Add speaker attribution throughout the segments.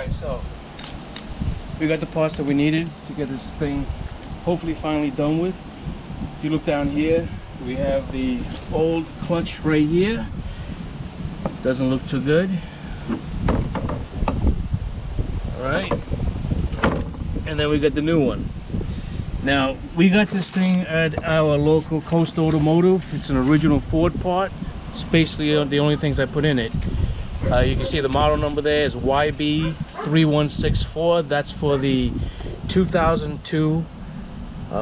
Speaker 1: Alright, so we got the parts that we needed to get this thing hopefully finally done with. If you look down here, we have the old clutch right here. Doesn't look too good. Alright. And then we got the new one. Now, we got this thing at our local Coast Automotive. It's an original Ford part. It's basically the only things I put in it. You can see the model number there is YB3164. That's for the 2002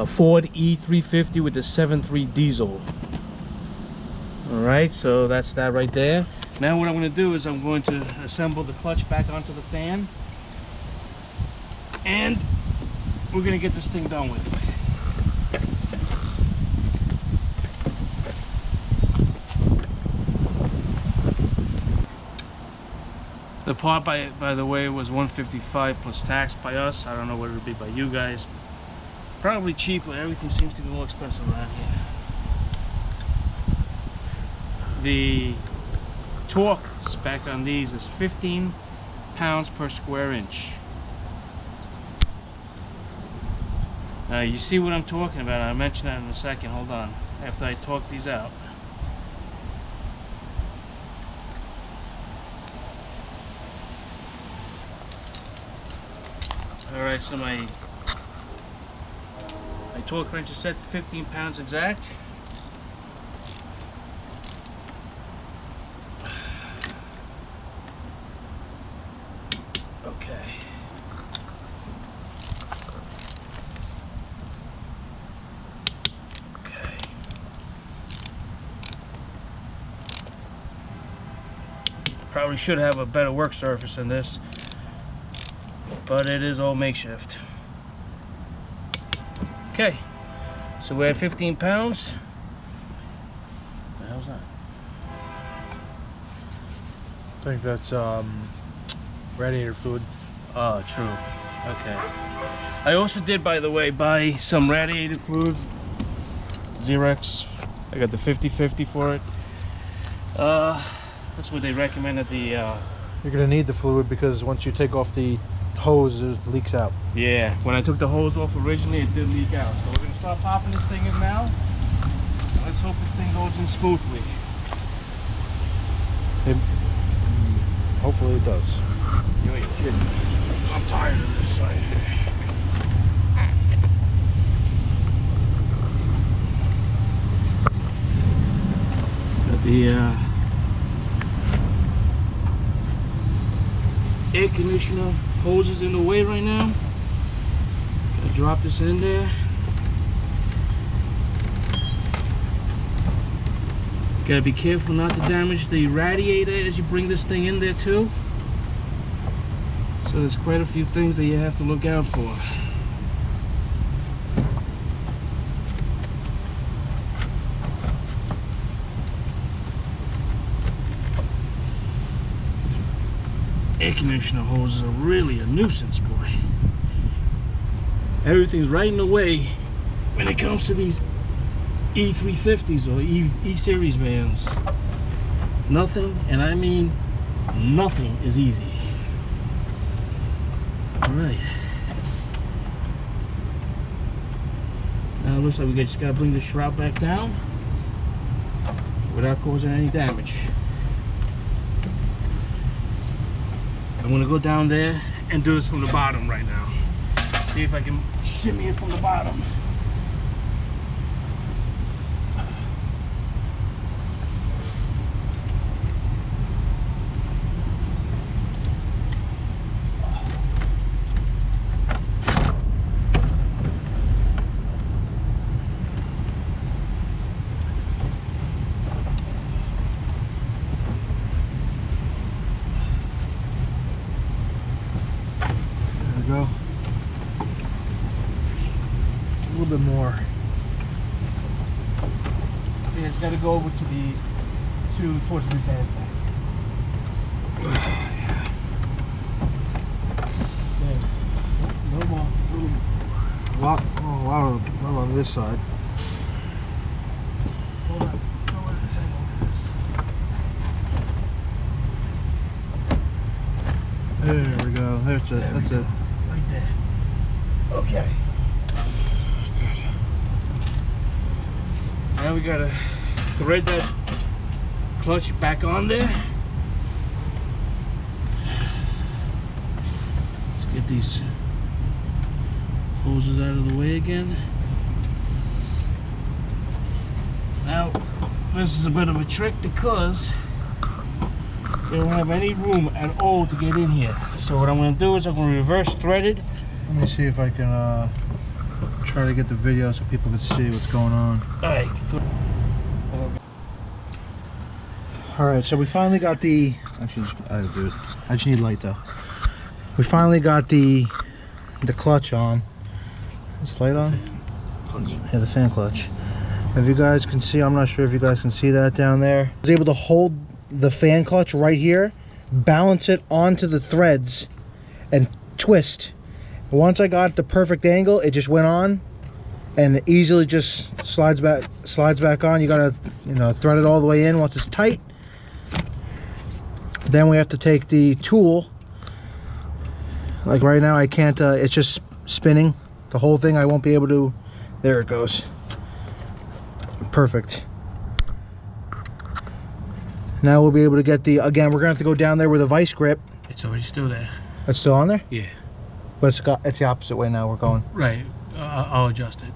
Speaker 1: Ford E-350 with the 7.3 diesel. Alright, so that's that right there. Now what I'm going to do is I'm going to assemble the clutch back onto the fan. And we're going to get this thing done with. The part, by the way, was $155 plus tax by us. I don't know what it would be by you guys. Probably cheaper. Everything seems to be more expensive around here. The torque spec on these is 15 pounds per square inch. Now you see what I'm talking about. I'll mention that in a second. Hold on. After I torque these out. Alright, so my torque wrench is set to 15 pounds exact. Okay. Okay. Probably should have a better work surface than this, but it is all makeshift. Okay, so we're at 15 pounds. What the hell's that?
Speaker 2: I think that's radiator fluid.
Speaker 1: Oh, true. Okay. I also did, by the way, buy some radiator fluid. Xerox. I got the 50/50 for it. That's what they recommend at the...
Speaker 2: You're gonna need the fluid because once you take off the hose, it leaks out.
Speaker 1: Yeah, when I took the hose off originally, it did leak out. So we're gonna start popping this thing in now. Let's hope this thing goes in smoothly.
Speaker 2: Hopefully it does.
Speaker 1: You ain't kidding. I'm tired of this side. Got the air conditioner hoses in the way right now. Gotta drop this in there. Gotta be careful not to damage the radiator as you bring this thing in there too. So there's quite a few things that you have to look out for. Air conditioner hoses are really a nuisance, boy. Everything's right in the way when it comes to these E-350s or E-Series vans. Nothing, and I mean nothing, is easy. Alright. Now it looks like we just gotta bring the shroud back down without causing any damage. I'm gonna go down there and do this from the bottom right now. See if I can shimmy it from the bottom.
Speaker 2: Go. A little bit more.
Speaker 1: See, it's got to go over to towards the air stacks. Okay. No more.
Speaker 2: A lot on this side.
Speaker 1: Hold on. Go over this side.
Speaker 2: There There we go. That's it. That's it.
Speaker 1: Right there. Okay.
Speaker 2: Good.
Speaker 1: Now we gotta thread that clutch back on there. Let's get these hoses out of the way again. Now, this is a bit of a trick because they don't have any room at all to get in here. So what I'm going to do is I'm going to reverse thread it.
Speaker 2: Let me see if I can try to get the video so people can see what's going on.
Speaker 1: Alright, good.
Speaker 2: Alright, so we finally got the... Actually, I just need light though. We finally got the clutch on. Is the light on? Yeah, the fan clutch. If you guys can see, I'm not sure if you guys can see that down there. I was able to hold the fan clutch right here, balance it onto the threads, and twist. Once I got the perfect angle, it just went on, and it easily just slides back on. You gotta, you know, thread it all the way in once it's tight. Then we have to take the tool. Like right now, I can't. It's just spinning the whole thing. I won't be able to. There it goes. Perfect. Now we'll be able to get the, again, we're gonna have to go down there with a vice grip.
Speaker 1: It's already still there.
Speaker 2: It's still on there?
Speaker 1: Yeah.
Speaker 2: But it's the opposite way now we're going.
Speaker 1: Right. I'll adjust it.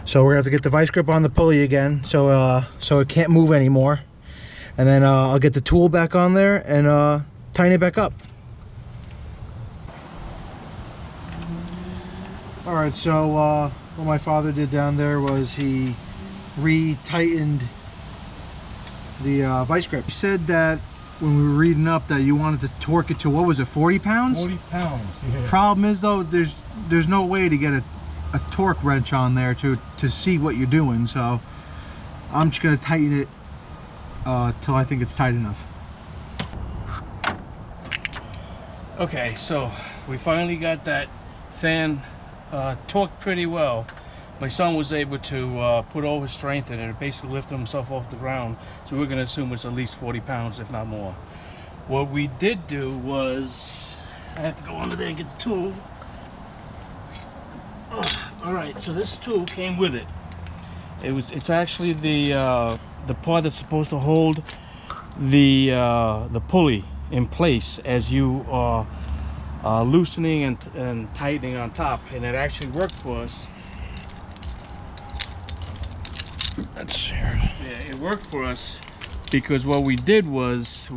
Speaker 2: So we're gonna have to get the vice grip on the pulley again, so it can't move anymore. And then I'll get the tool back on there and tighten it back up. All right, so what my father did down there was he re-tightened the vice grip. He said that when we were reading up that you wanted to torque it to, what was it, 40 pounds?
Speaker 1: 40 pounds, yeah.
Speaker 2: Problem is though, there's no way to get a torque wrench on there to see what you're doing, so I'm just gonna tighten it till I think it's tight enough.
Speaker 1: Okay, so we finally got that fan torqued pretty well. My son was able to put all his strength in it and basically lift himself off the ground. So we're going to assume it's at least 40 pounds, if not more. What we did do was, I have to go under there and get the tool. All right, so this tool came with it. It's actually the part that's supposed to hold the pulley in place as you are loosening and tightening on top, and it actually worked for us.
Speaker 2: That's weird.
Speaker 1: Yeah, it worked for us because what we did was,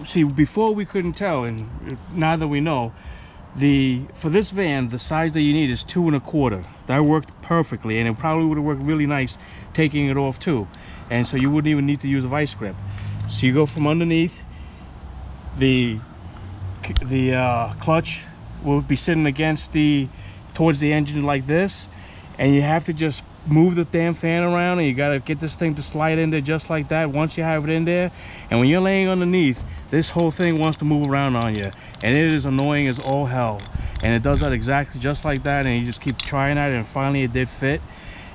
Speaker 1: see, before we couldn't tell, and now that we know, for this van, the size that you need is 2 1/4. That worked perfectly, and it probably would have worked really nice taking it off too. And so you wouldn't even need to use a vice grip. So you go from underneath, the clutch will be sitting against towards the engine like this, and you have to just move the damn fan around, and you got to get this thing to slide in there just like that once you have it in there. And when you're laying underneath, this whole thing wants to move around on you, and it is annoying as all hell. And it does that exactly just like that, and you just keep trying at it, and finally it did fit.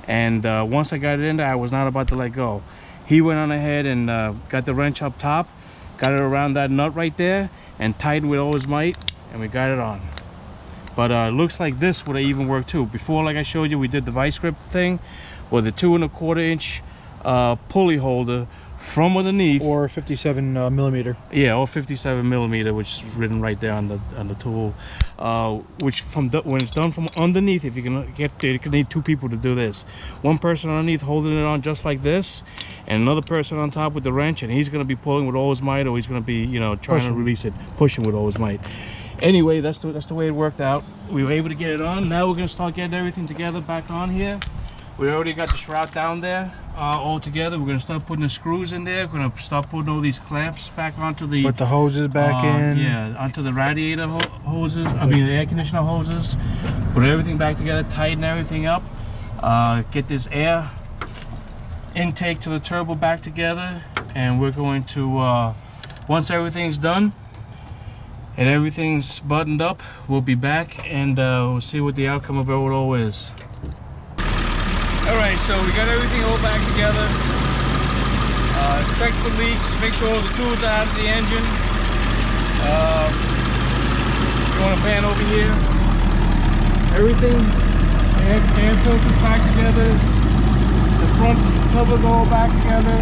Speaker 1: And once I got it in there, I was not about to let go. He went on ahead and got the wrench up top, got it around that nut right there, and tightened with all his might, and we got it on. But it looks like this would have even worked too. Before, like I showed you, we did the vice grip thing with a 2 1/4 inch pulley holder from underneath,
Speaker 2: or 57 millimeter.
Speaker 1: Yeah, or 57 millimeter, which is written right there on the tool. Which when it's done from underneath, if you can get there, you can need 2 people to do this. One person underneath holding it on just like this, and another person on top with the wrench, and he's going to be pulling with all his might, or he's going to be, you know, trying to release it, pushing with all his might. Anyway, that's the way it worked out. We were able to get it on. Now we're going to start getting everything together back on here. We already got the shroud down there all together. We're going to start putting the screws in there. We're going to start putting all these clamps back onto the...
Speaker 2: Put the hoses back in.
Speaker 1: Yeah, onto the radiator hoses. I mean, the air conditioner hoses. Put everything back together, tighten everything up. Get this air intake to the turbo back together. And we're going to, once everything's done, and everything's buttoned up, we'll be back and we'll see what the outcome of it all is. Alright, so we got everything all back together. Check for leaks, make sure all the tools are out of the engine. You want to pan over here? Everything, air filters back together. The front covers all back together.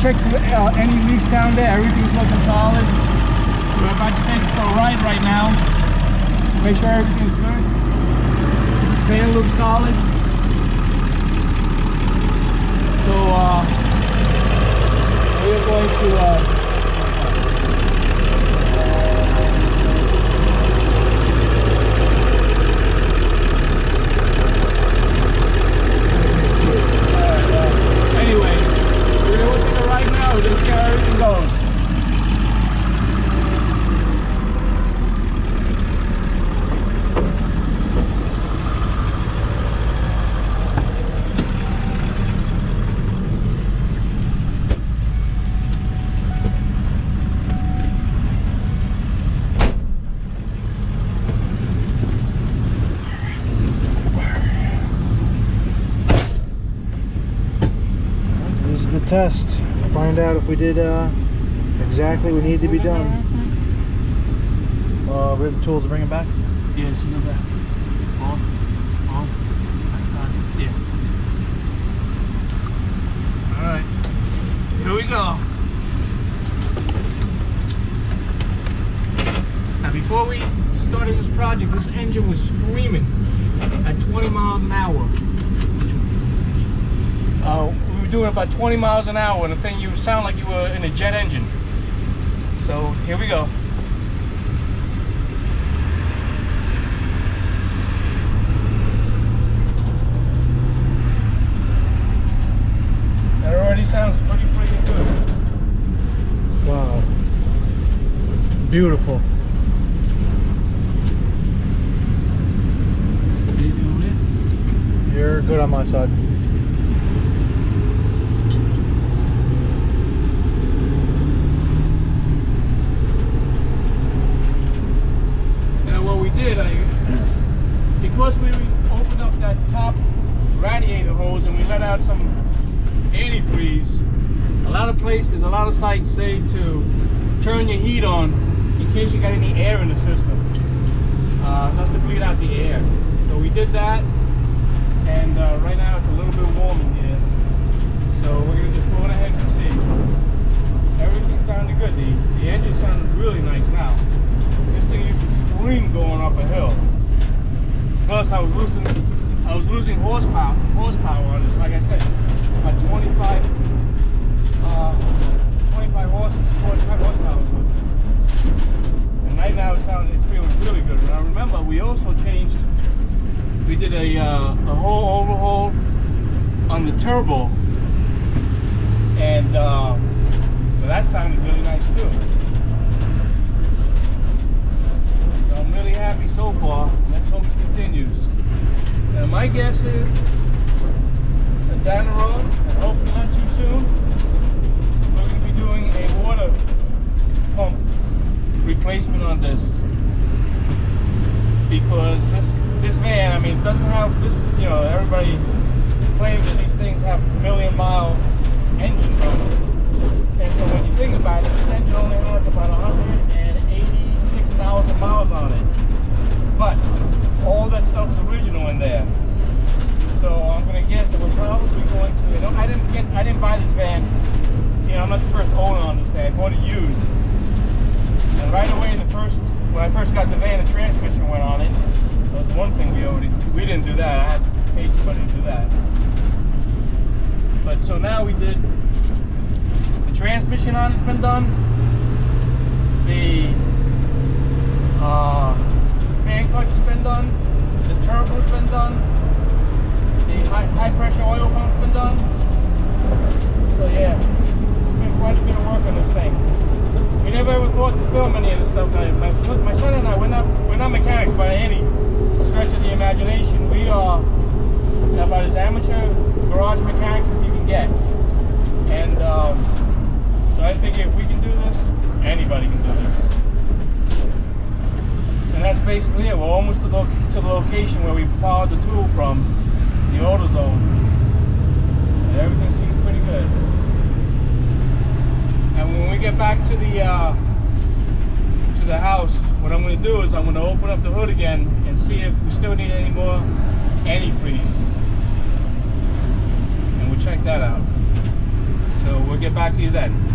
Speaker 1: Check any leaks down there. Everything's looking solid. We're about to take it for a ride right now. Make sure everything's good. Fan looks solid. So we're going to anyway, we're going to take it right now. We're going to see how everything goes.
Speaker 2: Test to find out if we did exactly what needed to be done. We have the tools to bring it back?
Speaker 1: Yeah, it's in the back. Yeah. Alright. Here we go. Now before we started this project, this engine was screaming at 20 miles an hour. We were doing about 20 miles an hour, and the thing, you sound like you were in a jet engine. So here we go. That already sounds pretty freaking good.
Speaker 2: Wow. Beautiful.
Speaker 1: Anything over there?
Speaker 2: You're good on my side.
Speaker 1: Because we opened up that top radiator hose and we let out some antifreeze, a lot of places, a lot of sites say to turn your heat on in case you got any air in the system. That's to bleed out the air. So we did that, and right now it's a little bit warm in here. So we're going to just go ahead and see. Everything sounded good. The engine sounded really nice now. This thing used to scream going up a hill. Plus, I was losing horsepower on this. Like I said, about 25 horsepower. And right now it's feeling really good. And I remember we also changed. We did a whole overhaul on the turbo, and that sounded really nice too. So I'm really happy so far. Let's hope it continues. Now my guess is that down the road, and hopefully not too soon, we're going to be doing a water pump replacement on this, because this van, I mean, it doesn't have this, you know, everybody claims that these things have million-mile engines on them. And so when you think about it, this engine only has about 186,000 miles on it. But all that stuff's original in there. So I'm going to guess that we're probably going to, you know, I didn't buy this van, you know, I'm not the first owner on this thing. I bought it used. And right away, when I first got the van, the transmission went on it. That was one thing we didn't do that. I had to pay somebody to do that. But so now we did, the transmission on it's been done. The fan clutch's been done. The turbo's been done. The high pressure oil pump's been done. So yeah, it's been quite a bit of work on this thing. We never ever thought to film any of this stuff. My son and I, we're not mechanics by any stretch of the imagination. We are about as amateur garage mechanics as you can get. And so I figure if we can do this, anybody can do this. And that's basically it. We're almost to the location where we powered the tool from, the AutoZone. And everything seems pretty good. And when we get back to the to the house, what I'm going to do is I'm going to open up the hood again and see if we still need any more antifreeze. And we'll check that out. So we'll get back to you then.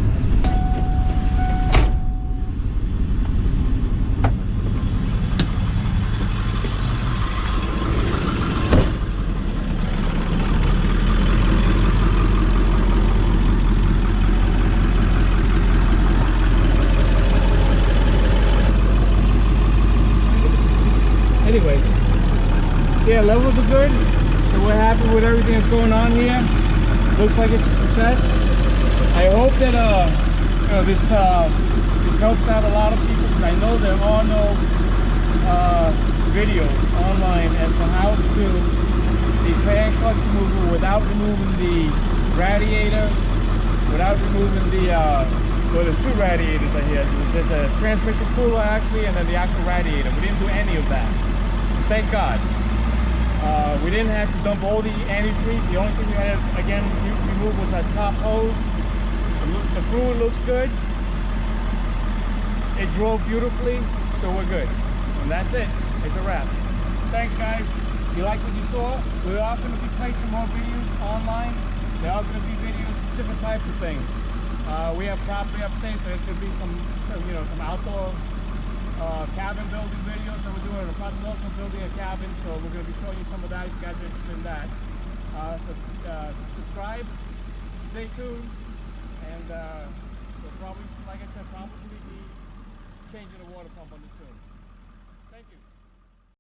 Speaker 1: Anyway, yeah, levels are good, so we're happy with everything that's going on here. Looks like it's a success. I hope that you know, this helps out a lot of people, because I know there are no videos online as to how to do the fan clutch removal without removing the radiator, without removing the well, there's two radiators I hear. There's a transmission cooler actually, and then the actual radiator. We didn't do any of that. Thank God. We didn't have to dump all the antifreeze. The only thing we had to, again, remove was that top hose. The fluid looks good. It drove beautifully, so we're good. And that's it. It's a wrap. Thanks, guys. If you like what you saw, we are going to be placing more videos online. There are going to be videos, different types of things. We have property upstairs, so there's going to be some you know, some outdoor cabin building videos that we're doing. The process also building a cabin, so we're going to be showing you some of that if you guys are interested in that. So subscribe, stay tuned, and we'll probably, like I said, probably be changing the water pump on this soon.